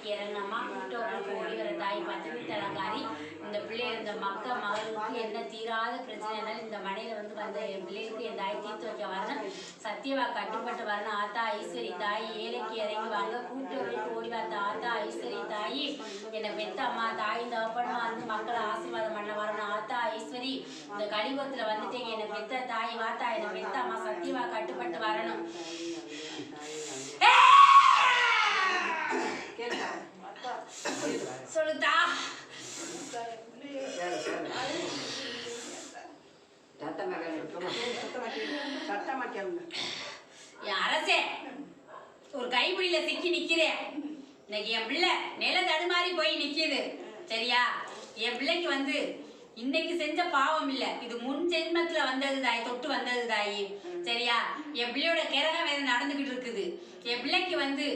ஏழைக்கு இறங்கினம்மா கூட்டவர்களுக்கு ஓடி வர தாய் பத்தினி தலங்காரி இந்த பிள்ளை இந்த மகளுக்கு என்ன தீராத பிரச்சனைனாலும் இந்த மனையில வந்து வந்த என் பிள்ளைகளுக்கு என் தாய் தீர்த்து வைக்க வரணும். சத்தியவா கட்டுப்பட்டு வரணும். ஆத்தா ஐஸ்வரி தாய் ஏழைக்கு இறங்கி வாங்க கூட்டவர்களுக்கு ஓடி வந்த ஆத்தா ஐஸ்வரி தாய் என்னை பெத்த அம்மா தாய் தகப்பனமா வந்து மக்களை ஆசீர்வாதம் பண்ண வரணும். ஆத்தா ஐஸ்வரி இந்த கலிபுரத்துல வந்துட்டீங்க என்னை பெத்த தாய் வாத்தா என்னை பெத்த அம்மா சத்தியவா கட்டுப்பட்டு வரணும். சொல்லுதா அரசே ஒரு கைப்பிடியில சிக்கி நிக்கிறேன். இன்னைக்கு என் பிள்ளை நில தடுமாறி போய் நிக்குது. சரியா? என் பிள்ளைக்கு வந்து இன்னைக்கு செஞ்ச பாவம் இல்ல, இது முன் ஜென்மத்துல வந்தது தாய், தொட்டு வந்தது தாயி. சரியா? என் பிள்ளையோட கிரக வேலை நடந்துகிட்டு இருக்குது. என் பிள்ளைக்கு வந்து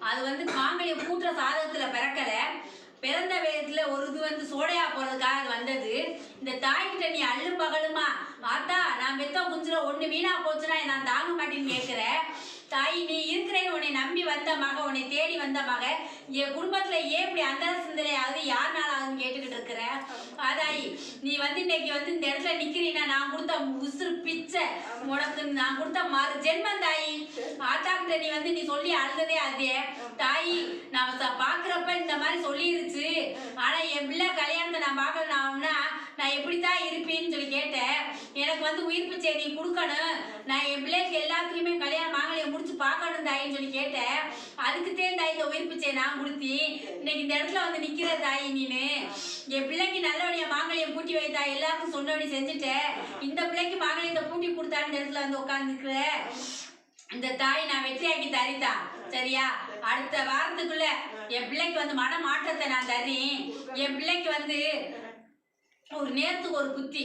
அது வந்து மாங்கல்யம் கூட்டுற சாதகத்துல பிறக்கல, பிறந்த வேதத்துல ஒரு இது வந்து சோடையா போறதுக்காக அது வந்தது. இந்த தாய்கிட்ட நீ அள்ளும் பகலுமா ஆத்தா நான் பெத்த குஞ்சுல ஒண்ணு வீணா போச்சுன்னா நான் தாங்க மாட்டேன்னு கேட்கிற தாய். நீ இருக்கிறேன்னு உன்னை நம்பி வந்த மக, உன்னை தேடி வந்த மக, என் குடும்பத்துல ஏன் இப்படி அந்த சிந்தனை ஆகுது யாருனால ஆகுதுன்னு கேட்டுக்கிட்டு இருக்கிற ஆதாயி. நீ வந்து இன்னைக்கு வந்து இந்த இடத்துல நிக்கிறீன்னா நான் கொடுத்த உசுறு பிச்சை உனக்கு நான் கொடுத்த மறு ஜென்மம் தாயி. ஆத்தா கிட்ட நீ வந்து நீ சொல்லி அழுததே அதே தாயி. நான் பாக்குறப்ப இந்த மாதிரி சொல்லிருச்சு. ஆனா என் பிள்ளை கல்யாணத்தை நான் பார்க்கணும்னா நான் எப்படித்தான் இருப்பேன்னு சொல்லி கேட்டேன். எனக்கு வந்து உயிர் பிச்சை நீ கொடுக்கணும், நான் என் பிள்ளைக்கு எல்லாத்துலயுமே கல்யாணம் மாங்கல்யம் முடிச்சு பார்க்கணும் தாயின்னு சொல்லி கேட்டேன். அதுக்கு தாய் இந்த உயிர் பிச்சை நான் கொடுத்தி இன்னைக்கு இந்த இடத்துல வந்து நிக்கிற தாயி. நீனு என் பிள்ளைக்கு நல்லபடியா மாங்கல்யம் பூட்டி வைத்தா எல்லாருக்கும் சொன்னபடி செஞ்சுட்டேன். இந்த பிள்ளைக்கு மாங்கல்யத்தை பூட்டி கொடுத்தான்னு இந்த இடத்துல வந்து உட்காந்துருக்குற இந்த தாய் நான் வெற்றியாக்கி தரிதான். சரியா? அடுத்த வாரத்துக்குள்ள என் பிள்ளைக்கு வந்து மன மாற்றத்தை நான் தர்றேன். என் பிள்ளைக்கு வந்து ஒரு நேரத்துக்கு ஒரு புத்தி,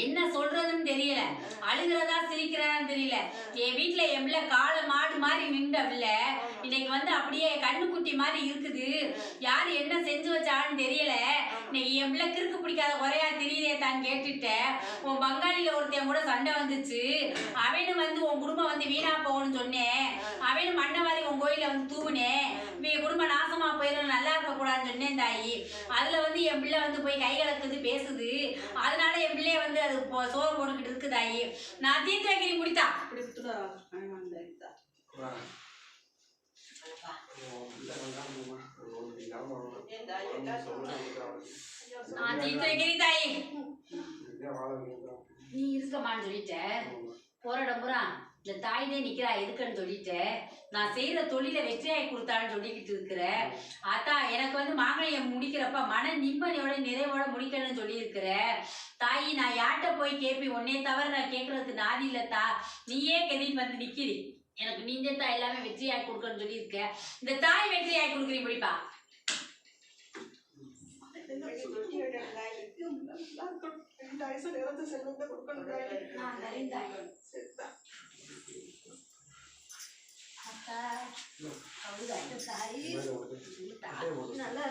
என்ன சொல்றதுன்னு தெரியல, அழுகிறதா சிரிக்கிறதான்னு தெரியல. என் வீட்டுல என் பிள்ளை காலை மாடு மாதிரி நின்ற பிள்ளை இன்னைக்கு வந்து அப்படியே கண்ணுக்குட்டி மாதிரி இருக்குது. யாரு என்ன செஞ்சு வச்சான்னு தெரியல. இன்னைக்கு என் பிள்ளை கிறுக்கு பிடிக்காத குறையா தெரியுதே தான் கேட்டுட்டேன். உன் பங்காளியில ஒருத்தன் கூட சண்டை வந்துச்சு. அவனு வந்து உன் குடும்பம் வந்து வீணா போகணும்னு சொன்னேன். அவனு மண்ணவாரி உன் கோயில வந்து தூவுனேன். என் குடும்பம் நாசமா போயிடும் நல்லா இருக்க கூடாதுன்னு சொன்னேன் தாயி. அதுல வந்து என் பிள்ளை வந்து போய் கை கலக்குது பேசுது. அதனால என் பிள்ளைய வந்து அது சோறு போட்டுக்கிட்டு இருக்கு தாயி. நான் தீர்த்து வைக்கிறேன் குடித்தா நான் தீர்த்து வைக்கிறேன் தாயி. நீ இருக்கமான்னு சொல்லிட்ட போராட பூரா இந்த தாய்தே நிக்கிறா எதுக்குன்னு சொல்லிட்டு நான் செய்யற தொழில வெற்றியாகி கொடுத்தான்னு சொல்லிக்கிட்டு இருக்கிற ஆத்தா. எனக்கு வந்து மாங்கல்யம் முடிக்கிறப்ப மன நிம்மதியோட நிறைவோட முடிக்கணும்னு சொல்லி இருக்கிற தாயி. நான் யார்கிட்ட போய் கேட்பி, உன்னே தவிர நான் கேட்கறதுக்கு நாதி இல்லத்தா. நீயே கெதின்னு வந்து நிக்கிறி. எனக்கு நீந்தே தான் எல்லாமே வெற்றியாகி கொடுக்கணும்னு சொல்லி இருக்க. இந்த தாய் வெற்றியாகி கொடுக்குறீங்க முடிப்பா. நல்லா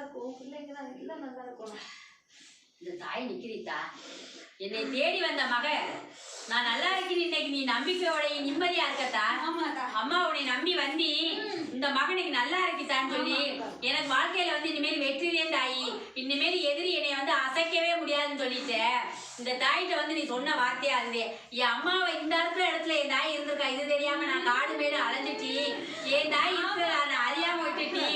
இருக்கும் பிள்ளைங்க எல்லாம் நல்லா இருக்கணும். இந்த தாய் நிக்கிறீத்தா என்னை தேடி வந்த மக நான் நல்லா இருக்கிறேன். இன்னைக்கு நீ நம்பிக்கையோட நிம்மதியா இருக்கத்தா. அம்மா உன்னை நம்பி வந்தி இந்த மகனுக்கு நல்லா இருக்குதான்னு சொல்லி எனக்கு வாழ்க்கையில வந்து இனிமேல் வெற்றியே தாயி. இனிமேல் எதிரி என்னை வந்து அசைக்கவே முடியாதுன்னு சொல்லிட்டு இந்த தாயிட்ட வந்து நீ சொன்ன வார்த்தையா இருந்தே. என் அம்மாவை இந்த இருக்கிற இடத்துல என் தாய் இருந்திருக்கா இது தெரியாம நான் காடு மேடு அலைஞ்சிட்டி. என் தாய் இருக்கிற நான் அறியாம விட்டுட்டி.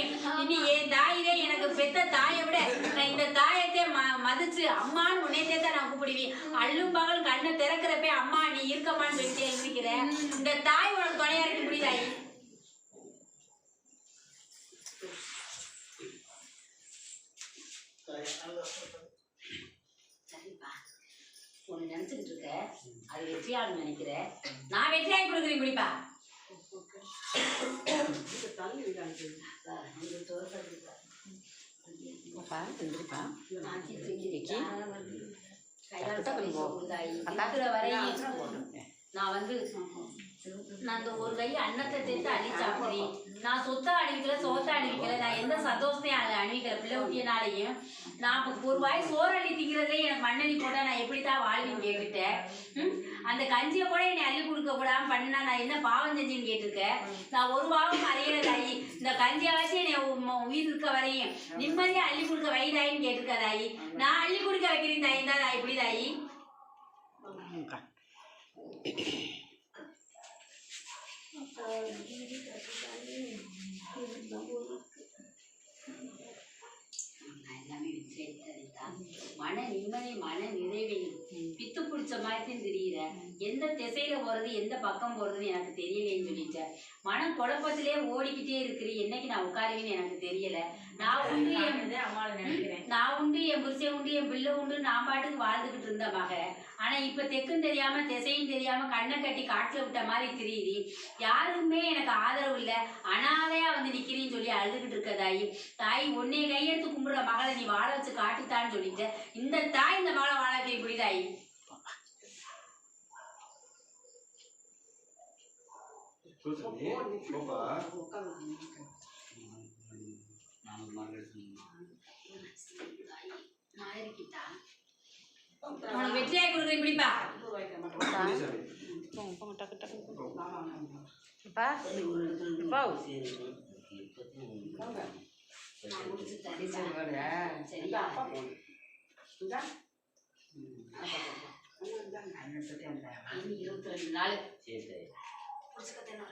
இனி என் தாயிலே எனக்கு பெத்த தாயை விட நான் இந்த தாயத்தை மதிச்சு அம்மான்னு உன்னையத்தே தான் நான் கூப்பிடுவேன். அள்ளும் பகல் கண்ணை திறக்கிறப்ப அம்மா நீ இருக்கமான்னு சொல்லிட்டு இருக்கிற இந்த தாய் உனக்கு துணையா இருக்கு புரியுதாயி. சரிப்பா ஒண்ணு நினைச்சுக்கிட்டு இருக்க அது வெற்றியாளு நினைக்கிற. நான் வெற்றியாகி கொடுக்குறேன் குடிப்பா. நான் வந்து நான் இந்த ஒரு கை அன்னத்தை சேர்த்து அள்ளி சாப்பிடுறேன். நான் சொத்தை அணிவிக்கல, சோத்தை அணிவிக்கல, நான் எந்த சந்தோஷத்தையும் அணிவிக்கல. பிள்ளை ஊட்டியனாலையும் நான் இப்போ ஒரு வாய் சோறு அள்ளி திங்கிறதே எனக்கு மண்ணெண்ணி போட்டால் நான் எப்படித்தான் வாழ்வின்னு கேட்டுட்டேன். அந்த கஞ்சியை கூட என்னை அள்ளி கொடுக்க கூடாம பண்ணா நான் என்ன பாவம் செஞ்சேன்னு கேட்டிருக்கேன். நான் ஒரு பாவம் அறியல தாயி. இந்த கஞ்சியை வச்சு என்னை உயிர் இருக்க வரையும் நிம்மதியாக அள்ளி கொடுக்க வைதாயின்னு கேட்டிருக்க தாயி. நான் அள்ளி கொடுக்க வைக்கிறேன் தாயி தான் தாய். இப்படி தாயி எல்லாமே மன நிம்மதி மன நிறைவையும் பித்து பிடிச்ச மாதிரி தெரியுற. எந்த திசையில போறது எந்த பக்கம் போறதுன்னு எனக்கு தெரியலேன்னு சொல்லிட்டேன். மனம் குழப்பத்திலே ஓடிக்கிட்டே இருக்கிற. என்னைக்கு நான் உட்காருவேன்னு எனக்கு தெரியல. நான் உண்டு என் புருஷன் உண்டு என் பிள்ளை உண்டு நான் பாட்டுக்கு வாழ்ந்துகிட்டு இருந்த மக. ஆனா இப்ப தெக்கும் தெரியாம திசையும் தெரியாம கண்ணை கட்டி காட்டுல விட்ட மாதிரி தெரியுது. யாருக்குமே எனக்கு ஆதரவு இல்லை. அனாதையா வந்து நிக்கிறேன்னு சொல்லி அழுதுகிட்டு இருக்க தாயி. தாய் உன்னை கையெடுத்து கும்பிடுற மகளை நீ வாழ வச்சு காட்டுத்தான்னு சொல்லிட்டு இந்த தாய் இந்த மகளை வாழ வைக்க இப்படி தாயி. உனக்கு வெற்றியாய் கொடுக்குறேன் இப்படிப்பா. இனி 22 நாள் புடிச்சுக்கத்தேன்னு